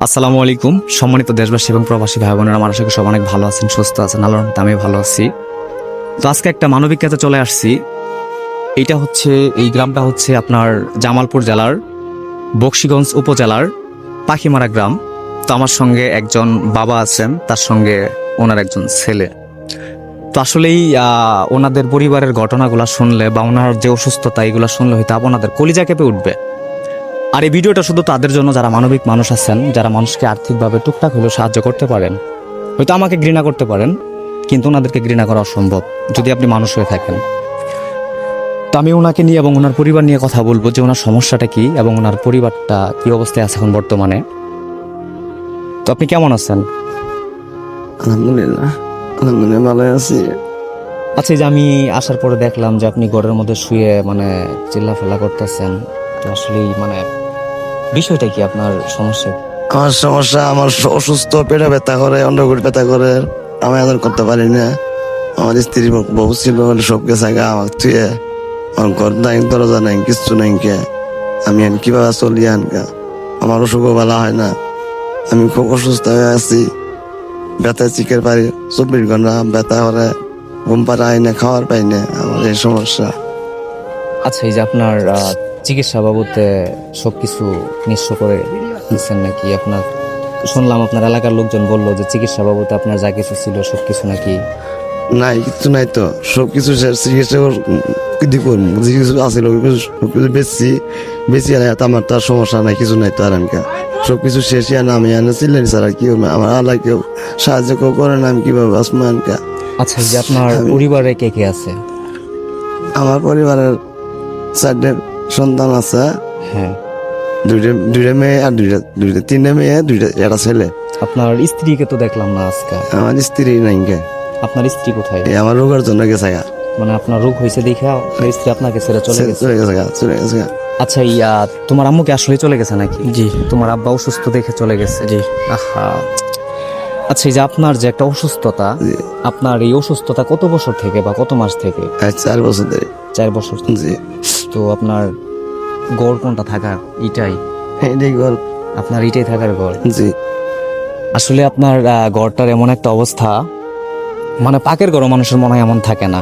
আসসালামু আলাইকুম সম্মানিত দেশবাসী এবং প্রবাসী ভাই বোনেরা, আমার আশা করি সব অনেক ভালো আছেন, সুস্থ আছেন। আল্লাহর রহমতে আমি ভালো আছি। তো আজকে একটা মানবিক কাজে চলে আসছি। এই গ্রামটা হচ্ছে আপনার জামালপুর জেলার বকশীগঞ্জ উপজেলার পাখিমারা গ্রাম। তো আমার সঙ্গে একজন বাবা আছেন, তার সঙ্গে ওনার একজন ছেলে। তো আসলেই ওনাদের পরিবারের ঘটনাগুলো শুনলে বা ওনার যে অসুস্থতা এগুলো শুনলে হয়তো আপনাদের কলিজা কেঁপে উঠবে। আর এই ভিডিওটা শুধু তাদের জন্য যারা মানবিক মানুষ আছেন, যারা মানুষকে আর্থিকভাবে টুকটাক হলেও সাহায্য করতে পারেন। হয়তো আমাকে ঘৃণা করতে পারেন, কিন্তু ওনাদেরকে ঘৃণা করা অসম্ভব যদি আপনি মানুষ হয়ে থাকেন। তো আমি ওনাকে নিয়ে এবং ওনার পরিবার নিয়ে কথা বলবো যে ওনার সমস্যাটা কি এবং ওনার পরিবারটা কি অবস্থায় আছে এখন বর্তমানে। তো আপনি কেমন আছেন? আলহামদুলিল্লাহ ভালো আছি। আচ্ছা, এই যে আমি আসার পরে দেখলাম যে আপনি ঘরের মধ্যে শুয়ে চিল্লাফেলা করতেছেন। তো আসলেই বিষয়টা কি, আপনার সমস্যা? আমার সমস্যা, আমার অসুস্থ, পেটে ব্যথা করে, অন্ডকোষ ব্যথা করে, আমি আদর করতে পারি না। আমার স্ত্রী বউ ছিল, সব গেছে আমার থুয়ে, আমার ঘর নাই, দরজা নাই, কিচ্ছু নাই। কে আমি কিভাবে চলি? আমার অসুখও ভালো হয় না, আমি খুব অসুস্থ হয়ে আছি। ব্যথায় চিকের পারি 24 ঘন্টা ব্যথা করে, ঘুম পাড়া হয় না, খাওয়ার পাই না, আমার এই সমস্যা। আচ্ছা, এই যে আপনার চিকিৎসা বাবদে সবকিছু নিঃস্ব করে দিচ্ছেন নাকি? আপনার শুনলাম আপনার এলাকার লোকজন বললো যে চিকিৎসা বাবদে আপনার যা কিছু ছিল সবকিছু নাকি? নাই, কিচ্ছু নাই তো, সবকিছু চিকিৎসা দিব, যে কিছু আছিল সবকিছু বেশি আর আমার তার সমস্যা নাই, কিছু নাই তো। আর সবকিছু শেষই না, আমি ছিলেন স্যার, আর কি আমার আল্লাহ কেউ সাহায্য কেউ করে না, আমি কিভাবে আসবো? আচ্ছা, এই যে আপনার পরিবারে কে কে আছে? আমার পরিবারের 4 সন্তান আছে। হ্যাঁ, দুইটা মেয়ে আর তিনটা মেয়ে, একটা ছেলে। আপনার স্ত্রীকে তো দেখলাম না আজকে। আমার স্ত্রী নাই। আপনার স্ত্রী কোথায়? আমার রোগের জন্য গেছে গা। আপনার রোগ হয়েছে দেখে আপনার স্ত্রী আপনাকে ছেড়ে চলে গেছে? চলে গেছে গা। আচ্ছা, তোমার আম্মুকে আসলে চলে গেছে নাকি? জি। তোমার আব্বা অসুস্থ দেখে চলে গেছে? জি। আহা। আচ্ছা, এই যে আপনার যে একটা অসুস্থতা, জি। আপনার এই অসুস্থতা কত বছর থেকে বা কত মাস থেকে? 4 বছর ধরে। 4 বছর। জি। তো আপনার গড় কোনটা থাকার? এটাই এটাই গল্প। আপনার এটাই থাকার গড়? জি। আসলে আপনার গড়টার এমন একটা অবস্থা, পাকের গড় মানুষের মনে হয় এমন থাকে না।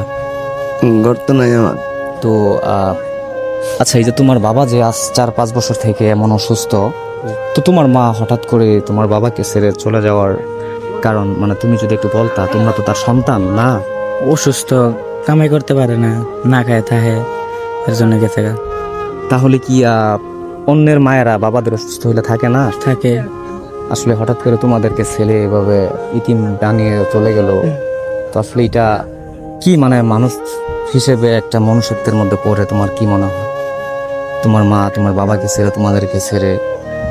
গর্ত নাই আমার। তো আচ্ছা, এই যে তোমার বাবা যে আজ 4-5 বছর থেকে এমন অসুস্থ, তো তোমার মা হঠাৎ করে তোমার বাবাকে ছেড়ে চলে যাওয়ার কারণ তুমি যদি একটু বলতা, তোমরা তো তার সন্তান না? অসুস্থ, কামাই করতে পারে না, না খায় থাকে, এর জন্য গেছে গা। তাহলে কি অন্যের মায়েরা বাবাদের অসুস্থ হইলে থাকে না? থাকে। আসলে হঠাৎ করে তোমাদেরকে ছেলে এভাবে ইতিম বানিয়ে চলে গেল, তো আসলে এটা কি মানুষ হিসেবে একটা মনুষ্যত্বের মধ্যে পড়ে তোমার কি মনে হয়? তোমার মা তোমার বাবাকে ছেড়ে তোমাদেরকে ছেড়ে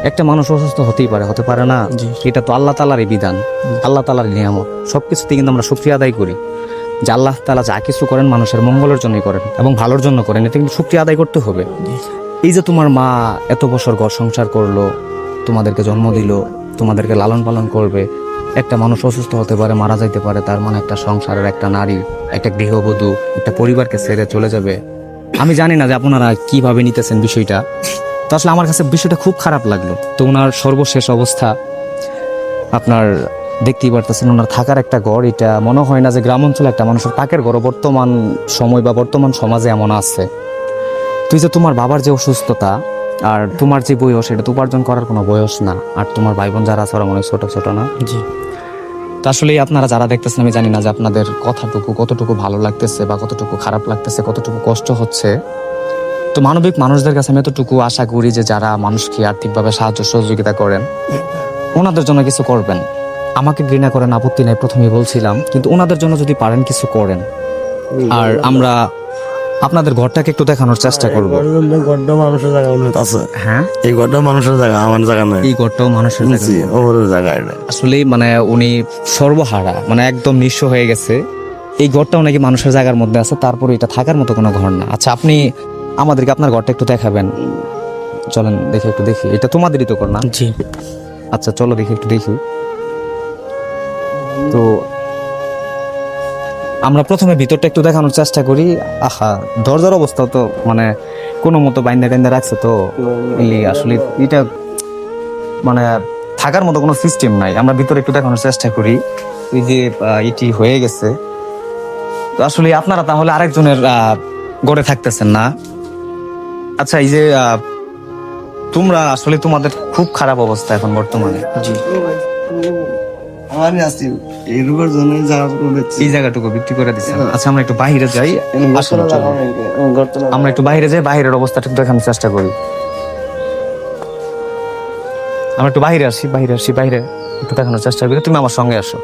একটা মানুষ অসুস্থ হতেই পারে, হতে পারে না? জি। এটা তো আল্লাহ তাআলারই বিধান, আল্লাহ তাআলার নিয়ামত। সবকিছুতে কিন্তু আমরা শুকরিয়া আদায় করি যে আল্লাহ তাআলা যা কিছু করেন মানুষের মঙ্গলের জন্যই করেন এবং ভালোর জন্য করেন, এটা কিন্তু শুকরিয়া আদায় করতে হবে। এই যে তোমার মা এত বছর ঘর সংসার করলো, তোমাদেরকে জন্ম দিল, তোমাদেরকে লালন পালন করবে, একটা মানুষ অসুস্থ হতে পারে, মারা যাইতে পারে, তার একটা সংসারের একটা নারী, একটা গৃহবধূ একটা পরিবারকে ছেড়ে চলে যাবে। আমি জানি না যে আপনারা কিভাবে নিতেছেন বিষয়টা, তো আসলে আমার কাছে বিষয়টা খুব খারাপ লাগলো। তো ওনার সর্বশেষ অবস্থা আপনার দেখতেই পারতেছেন, ওনার থাকার একটা ঘর, এটা মনে হয় না যে গ্রাম অঞ্চলে একটা মানুষের পাকের ঘর বর্তমান সময় বা বর্তমান সমাজে এমন আছে। তুই যে তোমার বাবার যে অসুস্থতা আর তোমার যে বয়স, এটা তো উপার্জন করার কোনো বয়স না। আর তোমার ভাই বোন যারা আছে ওরা মনে হয় ছোট ছোট না? জি। তো আসলে আপনারা যারা দেখতেছেন, আমি জানি না যে আপনাদের কথাটুকু কতটুকু ভালো লাগতেছে বা কতটুকু খারাপ লাগতেছে, কতটুকু কষ্ট হচ্ছে। তো মানবিক মানুষদের কাছে আমি এতটুকু আশা করি যে যারা মানুষকে আর্থিকভাবে সাহায্য সহযোগিতা করেন, ওনাদের জন্য কিছু করবেন। আমাকে ঘৃণা করেন, আপত্তি নেই, প্রথমেই বলছিলাম, কিন্তু ওনাদের জন্য যদি পারেন কিছু করেন। আর আমরা আপনাদের ঘরটাকে একটু দেখানোর চেষ্টা করব। গড্ড মানুষের জায়গা আছে। হ্যাঁ, এই গড্ড মানুষের জায়গা, আমার জায়গা নাই। এই ঘরটাও মানুষের জায়গা। জি, ওর জায়গা এটা। আসলে উনি সর্বহারা, একদম নিঃস্ব হয়ে গেছে। এই ঘরটাও নাকি মানুষের জায়গার মধ্যে আছে, তারপরে এটা থাকার মতো কোনো ঘর না। আচ্ছা, আপনি আমাদেরকে আপনার ঘরটা একটু দেখাবেন? চলেন দেখি, একটু দেখি। এটা তোমাদেরই তো ঘর না? জি। আচ্ছা, চলো দেখি, একটু দেখি। তো আমরা প্রথমে ভিতরটা একটু দেখানোর চেষ্টা করি। আহা, দরজার অবস্থা তো কোনো মতো বাইন্দা টাইন্দা রাখছে, তো এই আসলে এটা থাকার মতো কোনো সিস্টেম নাই। আমরা ভিতরে একটু দেখানোর চেষ্টা করি, ওই যে এটি হয়ে গেছে। তো আসলে আপনারা তাহলে আরেকজনের গড়ে থাকতেছেন না। আচ্ছা, এই যে তোমরা আসলে তোমাদের খুব খারাপ অবস্থা এখন বর্তমানে। জি। আমারই আসি এই রোগের জন্য এই জায়গাটুকু বিক্রি করে দিচ্ছেন। আচ্ছা, আমরা একটু বাইরে যাই। আসুন, চলুন। আমরা একটু বাইরে যাই, বাইরের অবস্থাটা একটু দেখানোর চেষ্টা করি। আমরা একটু বাইরে আসি, বাইরে একটু দেখানোর চেষ্টা করি। তুমি আমার সঙ্গে আসো।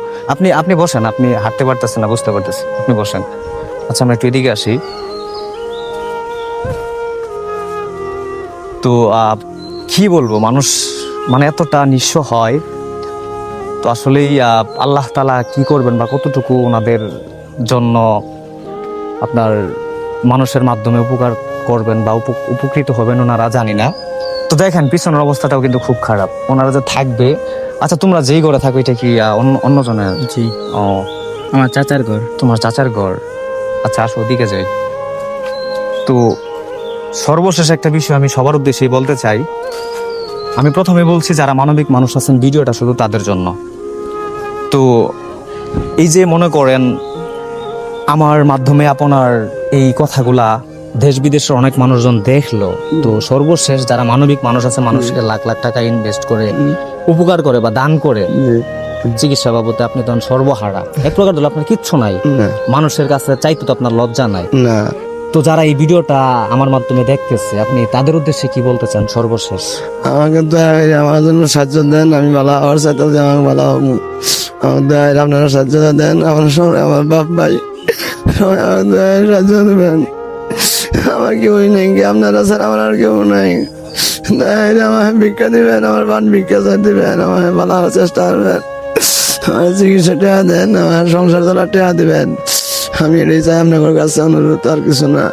আপনি বসেন, আপনি হাঁটতে পারতেছেন না, বুঝতে পারতেছি, আপনি বসেন। আচ্ছা, আমরা একটু এদিকে আসি। তো কি বলবো, মানুষ মানে এতটা নিঃস্ব হয়। তো আসলেই আল্লাহ তাআলা কি করবেন বা কতটুকু ওনাদের জন্য আপনার মানুষের মাধ্যমে উপকার করবেন বা উপকৃত হবেন ওনারা, জানি না। তো দেখেন পিছনের অবস্থাটাও কিন্তু খুব খারাপ, ওনারা যে থাকবে। আচ্ছা, তোমরা যেই ঘরে থাকো এটা কি অন্যজনের? জি, ও, আমার চাচার ঘর। তোমার চাচার ঘর। আচ্ছা, আসো ওদিকে যাই। তো সর্বশেষ একটা বিষয় আমি সবার উদ্দেশ্যেই বলতে চাই। আমি প্রথমে বলছি, যারা মানবিক মানুষ আছেন, ভিডিওটা শুধু তাদের জন্য। তো এই যে মনে করেন আমার মাধ্যমে আপনার এই কথাগুলা দেশ বিদেশের অনেক মানুষজন দেখলো, তো সর্বশেষ যারা মানবিক মানুষ আছে, মানুষকে লাখ লাখ টাকা ইনভেস্ট করে উপকার করে বা দান করে চিকিৎসা বাবদে, আপনি তখন সর্বহারা এক প্রকার ধরলে আপনার কিচ্ছু নাই, মানুষের কাছে চাইতে তো আপনার লজ্জা নাই। না, তো যারা এই ভিডিওটা আমার মাধ্যমে দেখতেছে, আপনি তাদের উদ্দেশ্যে কি বলতে চান সর্বশেষ? আমাকে দয়া করে আমার জন্য সাহায্য দেন, আমি ভালো হওয়ার চাইতে আমাকে ভালো হবো। আমার দয়া করে আপনারা সাহায্য দেন, আমার সবাই, আমার বাপ ভাই সবাই আমার দয়া করে সাহায্য দেবেন। আমার কেউ নেই, কি আপনারা স্যার, আমার আর কেউ নাই। দয়া করে আমার ভিক্ষা দিবেন, আমার বান ভিক্ষা চাই দিবেন, আমার ভালো হওয়ার চেষ্টা করবেন, আমার চিকিৎসা টেয়া দেন, আমার সংসার চলার টেয়া দিবেন। আমি এটাই চাই আপনাদের কাছে, অনুরোধ, আর কিছু না।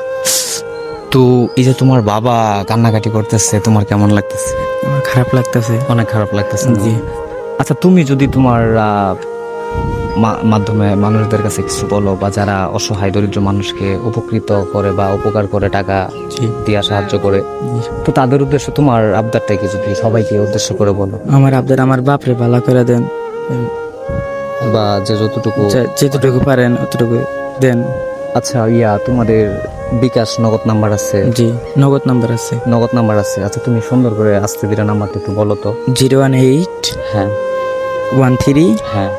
তো এই যে তোমার বাবা কান্নাকাটি করতেছে, তোমার কেমন লাগতেছে? আমার খারাপ লাগতেছে। অনেক খারাপ লাগতেছে না? জি। আচ্ছা, তুমি যদি তোমার মাধ্যমে মানুষদের কাছে কিছু বলো, বা যারা অসহায় দরিদ্র মানুষকে উপকৃত করে বা উপকার করে, টাকা দিয়া সাহায্য করে, তো তাদের উদ্দেশ্যে তোমার আবদারটা কি, যদি সবাইকে উদ্দেশ্য করে বলো? আমার আবদার, আমার বাপরে ভালো করে দেন, বা যে যতটুকু যেতটুকু পারেন অতটুকু দেন। আচ্ছা, তোমাদের বিকাশ নগদ নাম্বার আছে? জি, নগদ নাম্বার আছে। নগদ নাম্বার আছে। আচ্ছা, তুমি সুন্দর করে আস্তে ধীরে নাম্বারটা একটু বলো তো। 018 হ্যাঁ 13 হ্যাঁ।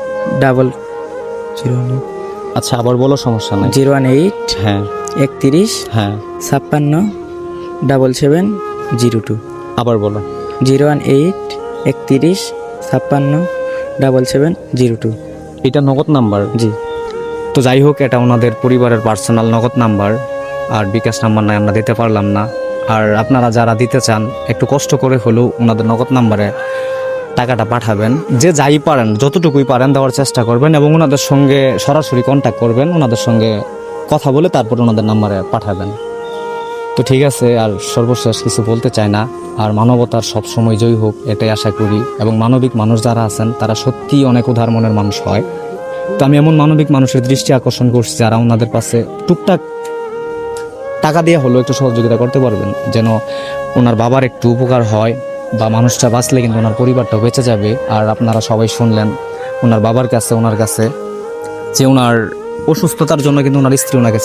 ডাবল 0 আচ্ছা, আবার বলো, সমস্যা নাই। 018 হ্যাঁ 31 হ্যাঁ। 56 77 02। আবার বলো। 018 31 56 77 02। এটা নগদ নাম্বার? জি। তো যাই হোক, এটা ওনাদের পরিবারের পার্সোনাল নগদ নাম্বার, আর বিকাশ নাম্বার নাই, আমরা দিতে পারলাম না। আর আপনারা যারা দিতে চান, একটু কষ্ট করে হলেও ওনাদের নগদ নাম্বারে টাকাটা পাঠাবেন। যে যাই পারেন, যতটুকুই পারেন দেওয়ার চেষ্টা করবেন, এবং ওনাদের সঙ্গে সরাসরি কন্ট্যাক্ট করবেন, ওনাদের সঙ্গে কথা বলে তারপর ওনাদের নাম্বারে পাঠাবেন। তো ঠিক আছে, আর সর্বশেষ কিছু বলতে চাই না। আর মানবতার সবসময় জয় হোক, এটাই আশা করি। এবং মানবিক মানুষ যারা আছেন, তারা সত্যিই অনেক উদার মনের মানুষ হয়। তো আমি এমন মানবিক মানুষের দৃষ্টি আকর্ষণ করছি, যারা ওনাদের পাশে টুকটাক টাকা দিয়ে হলেও একটু সহযোগিতা করতে পারবেন, যেন ওনার বাবার একটু উপকার হয়, বা মানুষটা বাঁচলে কিন্তু ওনার পরিবারটাও বেঁচে যাবে। আর আপনারা সবাই শুনলেন ওনার বাবার কাছে, ওনার কাছে যে ওনার অসুস্থতার জন্য কিন্তু ওনার স্ত্রী ওনাকে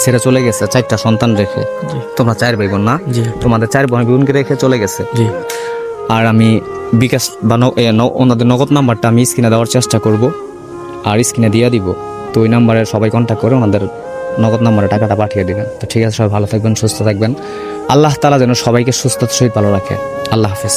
ছেড়ে চলে গেছে, 4টা সন্তান রেখে। তোমরা 4 ভাই বোন না? জি। তোমাদের 4 ভাই বোনকে রেখে চলে গেছে। জি। আর আমি বিকাশ বা ওনাদের নগদ নাম্বারটা আমি স্ক্রিনে দেওয়ার চেষ্টা করব, আর স্ক্রিনে দিয়ে দিব। তো ওই নাম্বারে সবাই কন্ট্যাক্ট করে ওনাদের নগদ নাম্বারে টাকাটা পাঠিয়ে দিবেন। তো ঠিক আছে, সবাই ভালো থাকবেন, সুস্থ থাকবেন। আল্লাহ তাআলা যেন সবাইকে সুস্থতার সহিত ভালো রাখে। আল্লাহ হাফেজ।